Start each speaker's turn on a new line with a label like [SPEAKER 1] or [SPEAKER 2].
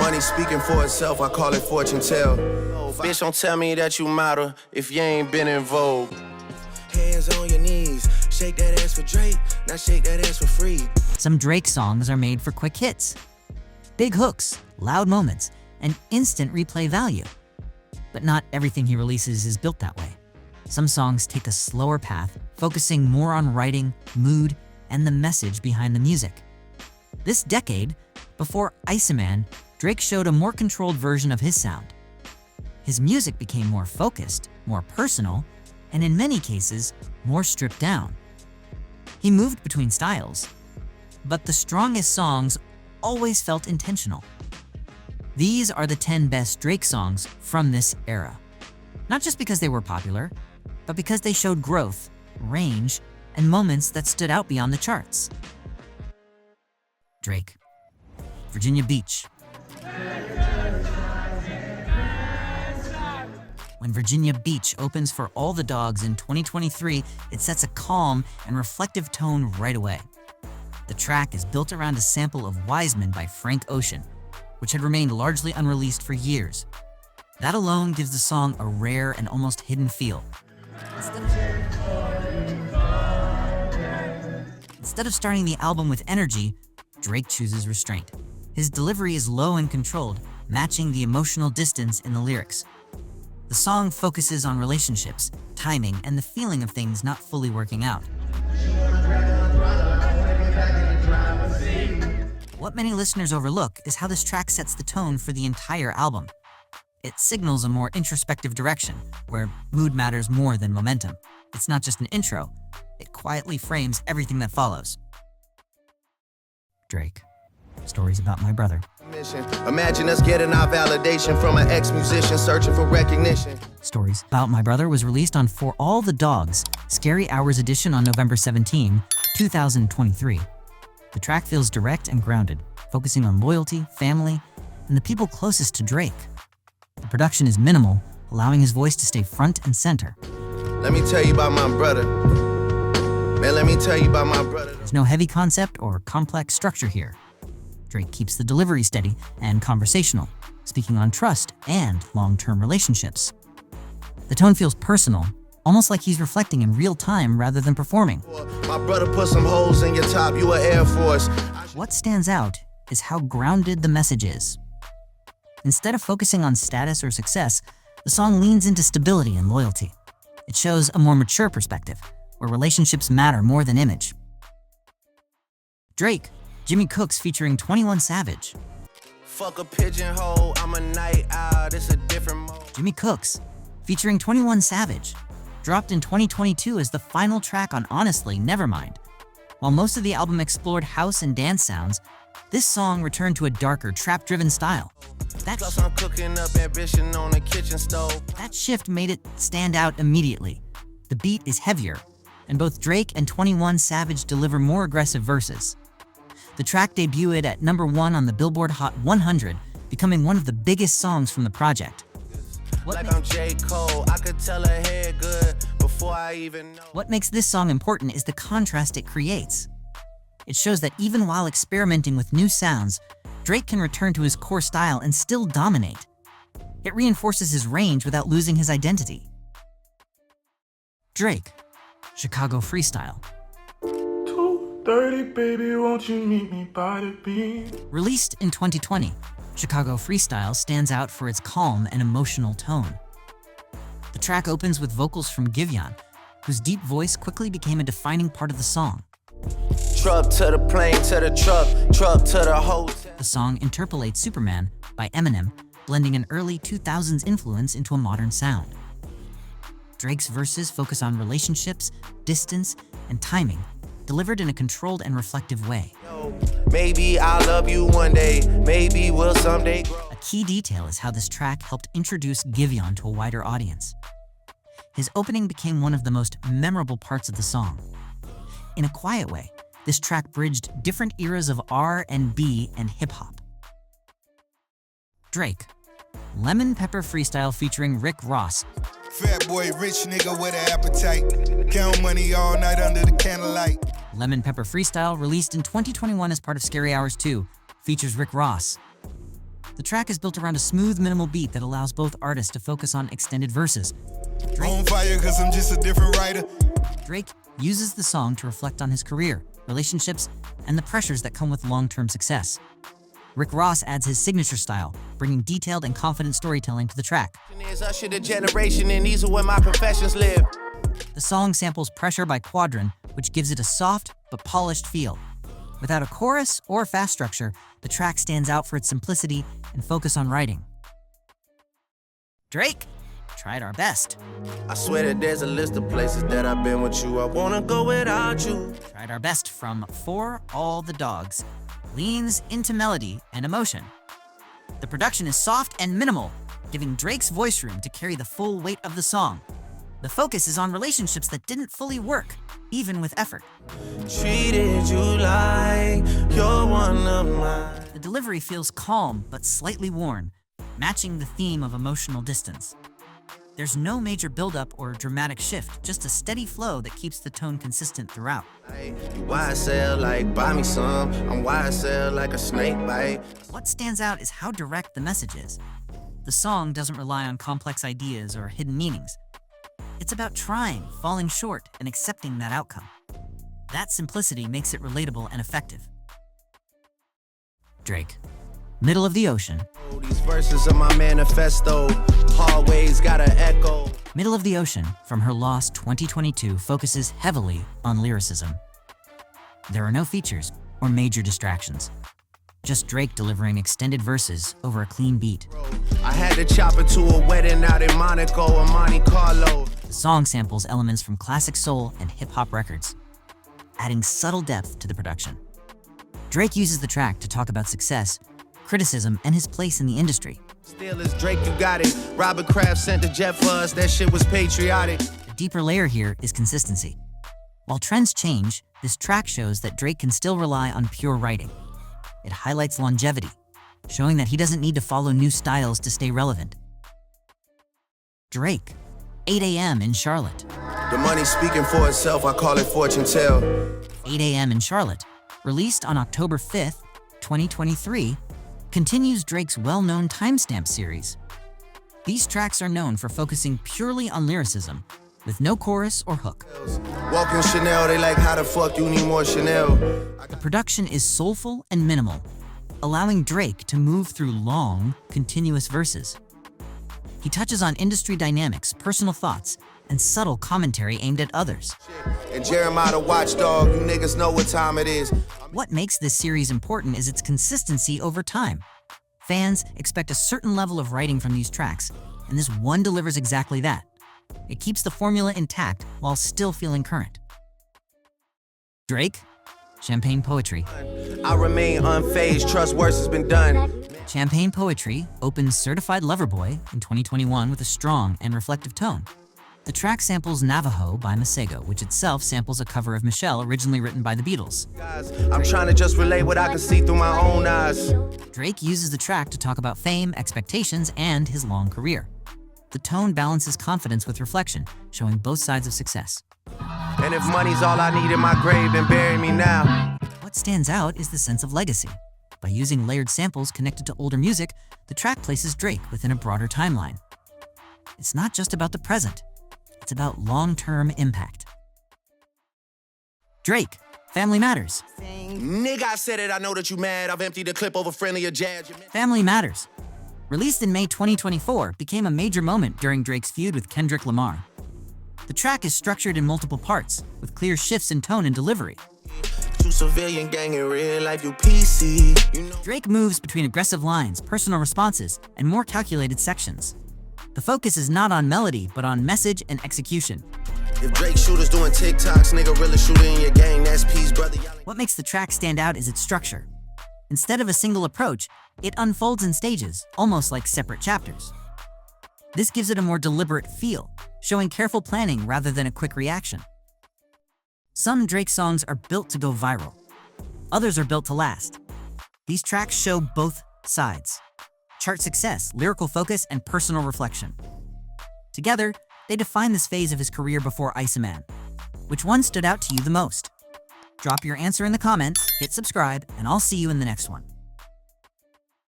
[SPEAKER 1] money speaking for itself, I call it fortune tell. Bitch, don't tell me that you model if you ain't been in vogue. Hands on your knees, shake that ass for Drake, now shake that ass for free.
[SPEAKER 2] Some Drake songs are made for quick hits, big hooks, loud moments, and instant replay value. But not everything he releases is built that way. Some songs take a slower path, focusing more on writing, mood, and the message behind the music. This decade, before ICEMAN, Drake showed a more controlled version of his sound. His music became more focused, more personal, and in many cases, more stripped down. He moved between styles, but the strongest songs always felt intentional. These are the 10 best Drake songs from this era. Not just because they were popular, but because they showed growth, range, and moments that stood out beyond the charts. Drake, Virginia Beach. When Virginia Beach opens for All the Dogs in 2023, it sets a calm and reflective tone right away. The track is built around a sample of Wiseman by Frank Ocean, which had remained largely unreleased for years. That alone gives the song a rare and almost hidden feel. Instead of starting the album with energy, Drake chooses restraint. His delivery is low and controlled, matching the emotional distance in the lyrics. The song focuses on relationships, timing, and the feeling of things not fully working out. What many listeners overlook is how this track sets the tone for the entire album. It signals a more introspective direction, where mood matters more than momentum. It's not just an intro, it quietly frames everything that follows. Drake, Stories About My Brother.
[SPEAKER 1] Imagine us getting our validation from an ex-musician searching for recognition.
[SPEAKER 2] Stories About My Brother was released on For All the Dogs, Scary Hours edition on November 17, 2023. The track feels direct and grounded, focusing on loyalty, family, and the people closest to Drake. The production is minimal, allowing his voice to stay front and center.
[SPEAKER 1] Let me tell you about my brother. Man, let me tell you about my brother.
[SPEAKER 2] There's no heavy concept or complex structure here. Drake keeps the delivery steady and conversational, speaking on trust and long-term relationships. The tone feels personal, almost like he's reflecting in real time rather than performing.
[SPEAKER 1] My brother put some holes in your top, you a Air Force.
[SPEAKER 2] What stands out is how grounded the message is. Instead of focusing on status or success, the song leans into stability and loyalty. It shows a more mature perspective, where relationships matter more than image. Drake, Jimmy Cooks featuring 21 Savage.
[SPEAKER 1] Fuck a pigeonhole, I'm a night owl, it's a different mode.
[SPEAKER 2] Jimmy Cooks, featuring 21 Savage, dropped in 2022 as the final track on Honestly, Nevermind. While most of the album explored house and dance sounds, this song returned to a darker, trap-driven style.
[SPEAKER 1] Plus I'm cooking up ambition on a kitchen stove.
[SPEAKER 2] That shift made it stand out immediately. The beat is heavier, and both Drake and 21 Savage deliver more aggressive verses. The track debuted at number 1 on the Billboard Hot 100, becoming one of the biggest songs from the project.
[SPEAKER 1] I'm J. Cole, I could tell her hair good before I even know.
[SPEAKER 2] What makes this song important is the contrast it creates. It shows that even while experimenting with new sounds, Drake can return to his core style and still dominate. It reinforces his range without losing his identity. Drake, Chicago Freestyle.
[SPEAKER 3] 2:30, baby, won't you meet me by the beach?
[SPEAKER 2] Released in 2020, Chicago Freestyle stands out for its calm and emotional tone. The track opens with vocals from GIVEON, whose deep voice quickly became a defining part of the song.
[SPEAKER 1] Truck to the plane, to the truck to the hotel.
[SPEAKER 2] The song interpolates Superman by Eminem, blending an early 2000s influence into a modern sound. Drake's verses focus on relationships, distance, and timing, delivered in a controlled and reflective way.
[SPEAKER 1] Maybe I'll love you one day, maybe we'll someday grow.
[SPEAKER 2] A key detail is how this track helped introduce GIVEON to a wider audience. His opening became one of the most memorable parts of the song. In a quiet way, this track bridged different eras of R&B and hip-hop. Drake, Lemon Pepper Freestyle featuring Rick Ross.
[SPEAKER 4] Fat boy, rich nigga with an appetite. Count money all night under the candlelight.
[SPEAKER 2] Lemon Pepper Freestyle, released in 2021 as part of Scary Hours 2, features Rick Ross. The track is built around a smooth, minimal beat that allows both artists to focus on extended verses.
[SPEAKER 4] On fire cause I'm just a different writer.
[SPEAKER 2] Drake uses the song to reflect on his career, relationships, and the pressures that come with long-term success. Rick Ross adds his signature style, bringing detailed and confident storytelling to the track.
[SPEAKER 1] Usher the generation, and these are where my professions live.
[SPEAKER 2] The song samples Pressure by Quadron, which gives it a soft but polished feel. Without a chorus or fast structure, the track stands out for its simplicity and focus on writing. Drake tried our best.
[SPEAKER 1] I swear that there's a list of places that I've been with you. I wanna go without you.
[SPEAKER 2] Tried our best from For All the Dogs. Leans into melody and emotion. The production is soft and minimal, giving Drake's voice room to carry the full weight of the song. The focus is on relationships that didn't fully work, even with effort.
[SPEAKER 1] Treated you like you're one of mine.
[SPEAKER 2] The delivery feels calm but slightly worn, matching the theme of emotional distance. There's no major buildup or dramatic shift, just a steady flow that keeps the tone consistent throughout.
[SPEAKER 1] You YSL like buy me some, I'm YSL like a snake bite.
[SPEAKER 2] What stands out is how direct the message is. The song doesn't rely on complex ideas or hidden meanings. It's about trying, falling short, and accepting that outcome. That simplicity makes it relatable and effective. Drake, Middle of the Ocean.
[SPEAKER 1] These verses are my manifesto, hallways got an echo.
[SPEAKER 2] Middle of the Ocean, from her Lost 2022, focuses heavily on lyricism. There are no features or major distractions. Just Drake delivering extended verses over a clean beat.
[SPEAKER 1] I had to chop it to a wedding out in Monaco or Monte Carlo.
[SPEAKER 2] The song samples elements from classic soul and hip-hop records, adding subtle depth to the production. Drake uses the track to talk about success, criticism, and his place in the industry.
[SPEAKER 1] Still is Drake, you got it. Robert Kraft sent a jet for us, that shit was patriotic.
[SPEAKER 2] The deeper layer here is consistency. While trends change, this track shows that Drake can still rely on pure writing. It highlights longevity, showing that he doesn't need to follow new styles to stay relevant. Drake, 8 a.m. in Charlotte.
[SPEAKER 1] The money speaking for itself, I call it fortune tell.
[SPEAKER 2] 8 a.m. in Charlotte, released on October 5th, 2023, continues Drake's well-known timestamp series. These tracks are known for focusing purely on lyricism, with no chorus or hook.
[SPEAKER 1] Walking Chanel, they like how the fuck you need more Chanel.
[SPEAKER 2] The production is soulful and minimal, allowing Drake to move through long, continuous verses. He touches on industry dynamics, personal thoughts, and subtle commentary aimed at others.
[SPEAKER 1] And Jeremiah the watchdog, you niggas know what time it is.
[SPEAKER 2] What makes this series important is its consistency over time. Fans expect a certain level of writing from these tracks, and this one delivers exactly that. It keeps the formula intact while still feeling current. Drake, Champagne Poetry.
[SPEAKER 1] I remain unfazed, trust worse has been done.
[SPEAKER 2] Champagne Poetry opens Certified Lover Boy in 2021 with a strong and reflective tone. The track samples Navajo by Masego, which itself samples a cover of Michelle originally written by the Beatles.
[SPEAKER 1] Guys, I'm trying to just relate what I can see through my own eyes.
[SPEAKER 2] Drake uses the track to talk about fame, expectations, and his long career. The tone balances confidence with reflection, showing both sides of success.
[SPEAKER 1] And if money's all I need in my grave, then bury me now.
[SPEAKER 2] What stands out is the sense of legacy. By using layered samples connected to older music, the track places Drake within a broader timeline. It's not just about the present, it's about long-term impact. Drake, Family Matters.
[SPEAKER 1] Nigga, I said it, I know that you mad. I've emptied the clip over friendlier jabs.
[SPEAKER 2] Family Matters, released in May 2024, became a major moment during Drake's feud with Kendrick Lamar. The track is structured in multiple parts, with clear shifts in tone and delivery.
[SPEAKER 1] You civilian gang in real life, you PC. You know.
[SPEAKER 2] Drake moves between aggressive lines, personal responses, and more calculated sections. The focus is not on melody, but on message and execution.
[SPEAKER 1] If Drake shooters doing TikToks, nigga really shooting in your gang, that's peace, brother.
[SPEAKER 2] What makes the track stand out is its structure. Instead of a single approach, it unfolds in stages, almost like separate chapters. This gives it a more deliberate feel, showing careful planning rather than a quick reaction. Some Drake songs are built to go viral. Others are built to last. These tracks show both sides. Chart success, lyrical focus, and personal reflection. Together, they define this phase of his career before ICEMAN. Which one stood out to you the most? Drop your answer in the comments, hit subscribe, and I'll see you in the next one.